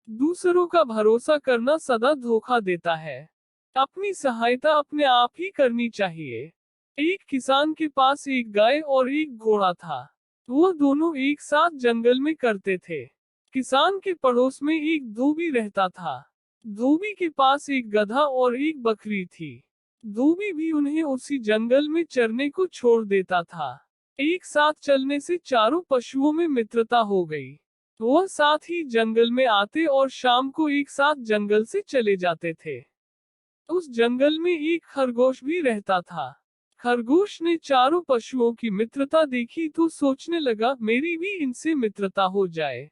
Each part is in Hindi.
दूसरों का भरोसा करना सदा धोखा देता है। अपनी सहायता अपने आप ही करनी चाहिए। एक किसान के पास एक गाय और एक घोड़ा था। वह दोनों एक साथ जंगल में करते थे। किसान के पड़ोस में एक धोबी रहता था। धोबी के पास एक गधा और एक बकरी थी। धोबी भी उन्हें उसी जंगल में चरने को छोड़ देता था। एक साथ चलने से चारों पशुओं में मित्रता हो गई। वह साथ ही जंगल में आते और शाम को एक साथ जंगल से चले जाते थे। उस जंगल में एक खरगोश भी रहता था। खरगोश ने चारों पशुओं की मित्रता देखी तो सोचने लगा, मेरी भी इनसे मित्रता हो जाए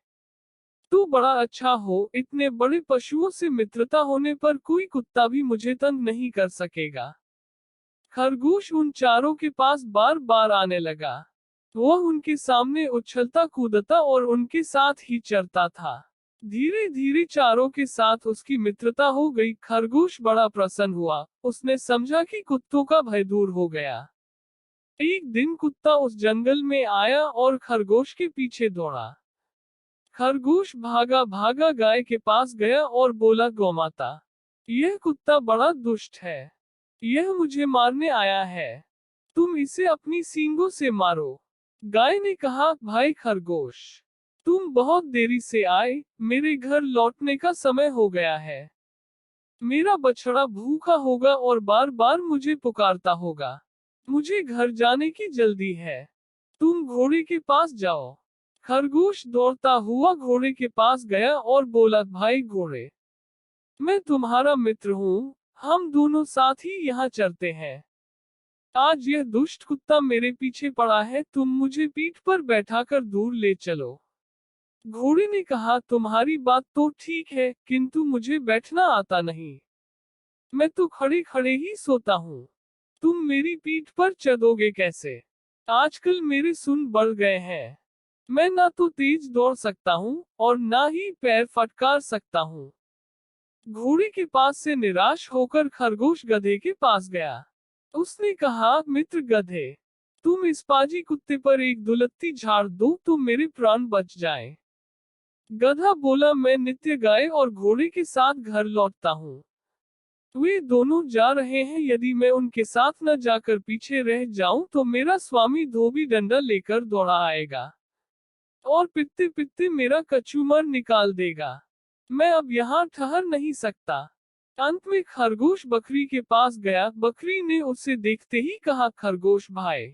तो बड़ा अच्छा हो। इतने बड़े पशुओं से मित्रता होने पर कोई कुत्ता भी मुझे तंग नहीं कर सकेगा। खरगोश उन चारों के पास बार बार आने लगा। वह उनके सामने उछलता कूदता और उनके साथ ही चरता था। धीरे धीरे चारों के साथ उसकी मित्रता हो गई। खरगोश बड़ा प्रसन्न हुआ। उसने समझा कि कुत्तों का भय दूर हो गया। एक दिन कुत्ता उस जंगल में आया और खरगोश के पीछे दौड़ा। खरगोश भागा भागा गाय के पास गया और बोला, गौमाता, यह कुत्ता बड़ा दुष्ट है। यह मुझे मारने आया है। तुम इसे अपनी सींगों से मारो। गाय ने कहा, भाई खरगोश, तुम बहुत देरी से आए, मेरे घर लौटने का समय हो गया है। मेरा बछड़ा भूखा होगा और बार बार मुझे पुकारता होगा। मुझे घर जाने की जल्दी है। तुम घोड़े के पास जाओ। खरगोश दौड़ता हुआ घोड़े के पास गया और बोला, भाई घोड़े, मैं तुम्हारा मित्र हूँ। हम दोनों साथ ही यहाँ चलते हैं। आज यह दुष्ट कुत्ता मेरे पीछे पड़ा है, तुम मुझे पीठ पर बैठाकर दूर ले चलो। घोड़े ने कहा, तुम्हारी बात तो ठीक है, किंतु मुझे बैठना आता नहीं। मैं तो खड़े खड़े ही सोता हूँ। तुम मेरी पीठ पर चढ़ोगे कैसे? आजकल मेरे सुन बढ़ गए हैं। मैं ना तो तेज दौड़ सकता हूँ और ना ही पैर फटकार सकता हूँ। घोड़े के पास से निराश होकर खरगोश गधे के पास गया। उसने कहा, मित्र गधे, तुम इस पाजी कुत्ते पर एक दुलत्ती झाड़ दो तो मेरे प्राण बच जाएं। गधा बोला, मैं नित्य गाय और घोड़े के साथ घर लौटता हूँ। वे दोनों जा रहे हैं, यदि मैं उनके साथ न जाकर पीछे रह जाऊं तो मेरा स्वामी धोबी डंडा लेकर दौड़ा आएगा और पिटते पिटते मेरा कचूमर निकाल देगा। मैं अब यहाँ ठहर नहीं सकता। अंत में खरगोश बकरी के पास गया। बकरी ने उसे देखते ही कहा, खरगोश भाई,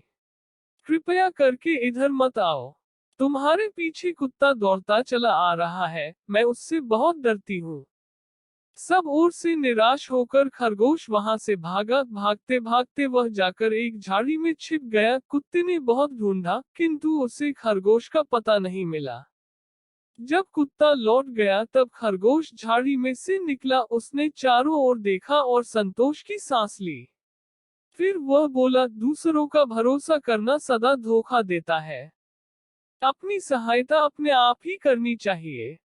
कृपया करके इधर मत आओ। तुम्हारे पीछे कुत्ता दौड़ता चला आ रहा है, मैं उससे बहुत डरती हूँ। सब ओर से निराश होकर खरगोश वहां से भागा। भागते भागते वह जाकर एक झाड़ी में छिप गया। कुत्ते ने बहुत ढूंढा, किंतु उसे खरगोश का पता नहीं मिला। जब कुत्ता लौट गया तब खरगोश झाड़ी में से निकला। उसने चारों ओर देखा और संतोष की सांस ली। फिर वह बोला, दूसरों का भरोसा करना सदा धोखा देता है। अपनी सहायता अपने आप ही करनी चाहिए।